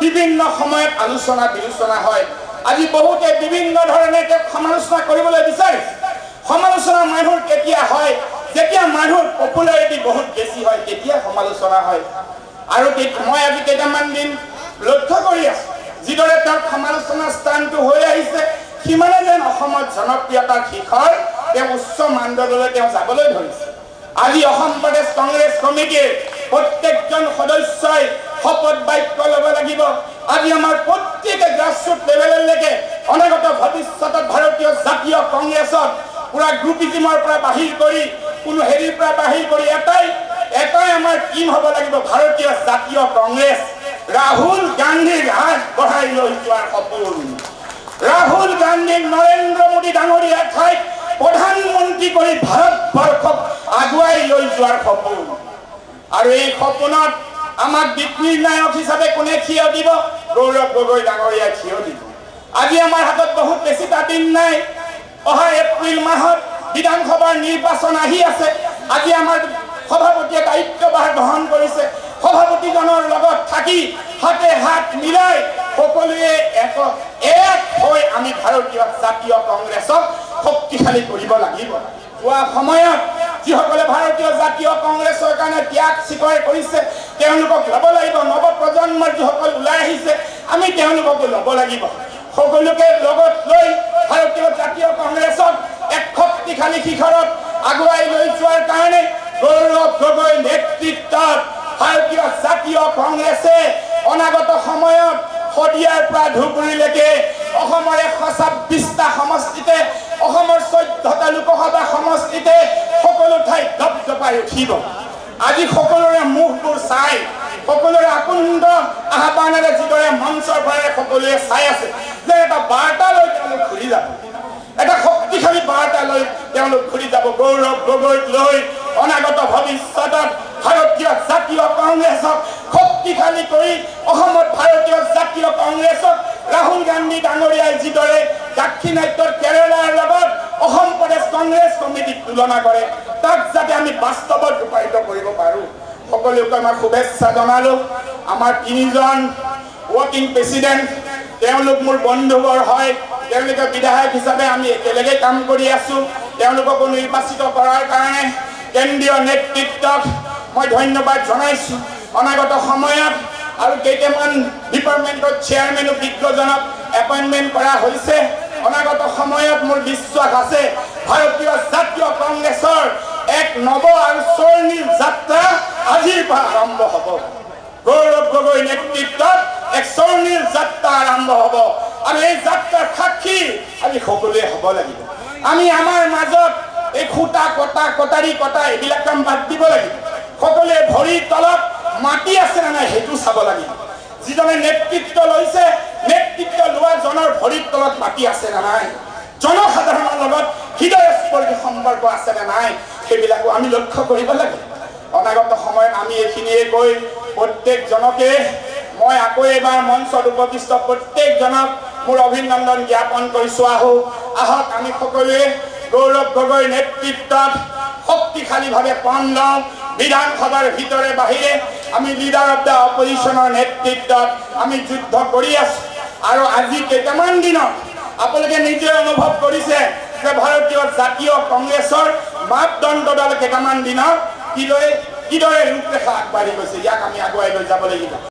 বিভিন্ন সময়ত আলোচনা বিলোচনা হয় আজি বহুতে বিভিন্ন ধৰণে সমালোচনা কৰিবলৈ বিচাৰিছে সমালোচনা মানুহৰ কেতিয়া হয় যেতিয়া মানুহৰ পপুলাৰিটি বহুত বেছি হয় তেতিয়া সমালোচনা হয় আৰু মই আজি কেইটামান দিন লক্ষ্য কৰি আছো যিদৰে তাৰ সমালোচনা স্থানটো হৈ আহিছে কিমানে যেন অসমত জনপ্ৰিয়তাৰ শিখৰ তেওঁ উচ্চ মানদণ্ডলৈ তেওঁ যাবলৈ ধৰিছে আজি অসম প্ৰদেশ কংগ্ৰেছ কমিটিৰ প্ৰত্যেকজন সদস্যই শপত বাক্য ল'ব লাগিব আজি আমাৰ প্ৰত্যেকে গ্ৰাছৰুট লেভেললৈকে অনাগত ভৱিষ্যতত ভাৰতীয় জাতীয় কংগ্ৰেছত পুৰা গ্ৰুপিজমৰ পৰা বাহিৰ কৰি কোনো হেৰিৰ পৰা বাহিৰ কৰি এটাই আমাৰ টিম হ'ব লাগিব ভাৰতীয় জাতীয় কংগ্ৰেছ ৰাহুল গান্ধীৰ হাত বঢ়াই লৈ যোৱাৰ সপোন ৰাহুল গান্ধীক নৰেন্দ্ৰ মোদী ডাঙৰীয়াৰ ঠাইত প্ৰধানমন্ত্ৰী কৰি ভাৰতবৰ্ষক আগুৱাই লৈ যোৱাৰ সপোন আৰু এই সপোনত আমাক দিক নিৰ্ণায়ক হিচাপে কোনে থিয় দিব গৌৰৱ গগৈ ডাঙৰীয়াই থিয় দিব আজি আমাৰ হাতত বহুত বেছি দিন নাই অহা এপ্ৰিল মাহত বিধানসভাৰ নিৰ্বাচন আহি আছে আজি আমাৰ সভাপতিয়ে দায়িত্বভাৰ গ্ৰহণ কৰিছে সভাপতিজনৰ লগত থাকি হাতে হাত মিলাই সকলোৱে এক হৈ আমি ভাৰতীয় জাতীয় কংগ্ৰেছক শক্তিশালী কৰিব লাগিব কোৱা সময়ত যিসকলে ভাৰতীয় জাতীয় কংগ্ৰেছৰ কাৰণে ত্যাগ স্বীকাৰ কৰিছে তেওঁলোকক ল'ব লাগিব নৱ প্ৰজন্মৰ যিসকল ওলাই আহিছে আমি তেওঁলোককো ল'ব লাগিব সকলোকে লগত লৈ ভাৰতীয় জাতীয় কংগ্ৰেছক এক শক্তিশালী শিখৰত আগুৱাই লৈ যোৱাৰ কাৰণে গৌৰৱ গগৈ নেতৃত্বত ভাৰতীয় জাতীয় কংগ্ৰেছে অনাগত সময়ত শদিয়াৰ পৰা ধুবুৰীলৈকে অসমৰ 126টা সমষ্টিতে অসমৰ 14টা লোকসভা সমষ্টিতে সকলো ঠাইত দপদপাই উঠিব আজি সকলোৰে মুখবোৰ চাই সকলোৰে আকুণ্ড আহ্বানেৰে যিদৰে মঞ্চৰ পৰা সকলোৱে চাই আছে যে এটা বাৰ্তা লৈ তেওঁলোক ঘূৰি যাব এটা শক্তিশালী বাৰ্তা লৈ তেওঁলোক ঘূৰি যাব গৌৰৱ গগৈক লৈ অনাগত ভৱিষ্যতত ভাৰতীয় জাতীয় কংগ্ৰেছক শক্তিশালী কৰি অসমত ভাৰতীয় জাতীয় কংগ্ৰেছক ৰাহুল গান্ধী ডাঙৰীয়াই যিদৰে দাক্ষিণাত্যৰ কেৰেলাৰ লগত অসম প্ৰদেশ কংগ্ৰেছ কমিটিক তুলনা কৰে তাক যাতে আমি বাস্তৱত ৰূপায়িত কৰিব পাৰোঁ সকলোকে আমাৰ শুভেচ্ছা জনালোঁ আমাৰ 3জন ৱৰ্কিং প্ৰেচিডেণ্ট তেওঁলোক মোৰ বন্ধুবৰ হয় তেওঁলোকে বিধায়ক হিচাপে আমি একেলগে কাম কৰি আছোঁ তেওঁলোককো নিৰ্বাচিত কৰাৰ কাৰণে কেন্দ্ৰীয় নেতৃত্বক মই ধন্যবাদ জনাইছোঁ অনাগত সময়ত আৰু কেইটামান ডিপাৰ্টমেণ্টৰ চেয়াৰমেনো বিজ্ঞজনক এপইণ্টমেণ্ট কৰা হৈছে অনাগত সময়ত মোৰ বিশ্বাস আছে ভাৰতীয় জাতীয় কংগ্ৰেছৰ এক নৱ আৰু স্বৰ্ণীল যাত্ৰা আজিৰ পৰা আৰম্ভ হ'ব গৌৰৱ গগৈ নেতৃত্বত এক স্বৰ্ণীল যাত্ৰা আৰম্ভ হ'ব আৰু এই যাত্ৰাৰ সাক্ষী আমি সকলোৱে হ'ব লাগিব আমি আমাৰ মাজত এই খুঁটা কটাৰী কটা এইবিলাক কাম বাদ দিব লাগিব সকলোৱে ভৰিৰ তলত মাটি আছে নে নাই সেইটো চাব লাগিব যিজনে নেতৃত্ব লৈছে নেতৃত্ব লোৱাজনৰ ভৰিৰ তলত মাটি আছে নে নাই জনসাধাৰণৰ লগত হৃদয়স্পৰ্শী সম্পৰ্ক আছে নে নাই সেইবিলাকো আমি লক্ষ্য কৰিব লাগে অনাগত সময়ত আমি এইখিনিয়ে কৈ প্ৰত্যেকজনকে মই আকৌ এবাৰ মঞ্চত উপবিষ্ট প্ৰত্যেকজনক মোৰ অভিনন্দন জ্ঞাপন কৰিছোঁ আহক আমি সকলোৱে গৌৰৱ গগৈ নেতৃত্বত শক্তিশালীভাৱে পণ লওঁ বিধানসভাৰ ভিতৰে বাহিৰে আমি লিডাৰ অফ দ্য অপজিশ্যনৰ নেতৃত্বত আমি যুদ্ধ কৰি আছোঁ আৰু আজি কেইটামান দিনত আপোনালোকে নিজে অনুভৱ কৰিছে যে ভাৰতীয় জাতীয় কংগ্ৰেছৰ মাপদণ্ডডাল কেইটামান দিনত কিদৰে ৰূপৰেখা আগবাঢ়ি গৈছে ইয়াক আমি আগুৱাই লৈ যাব লাগিব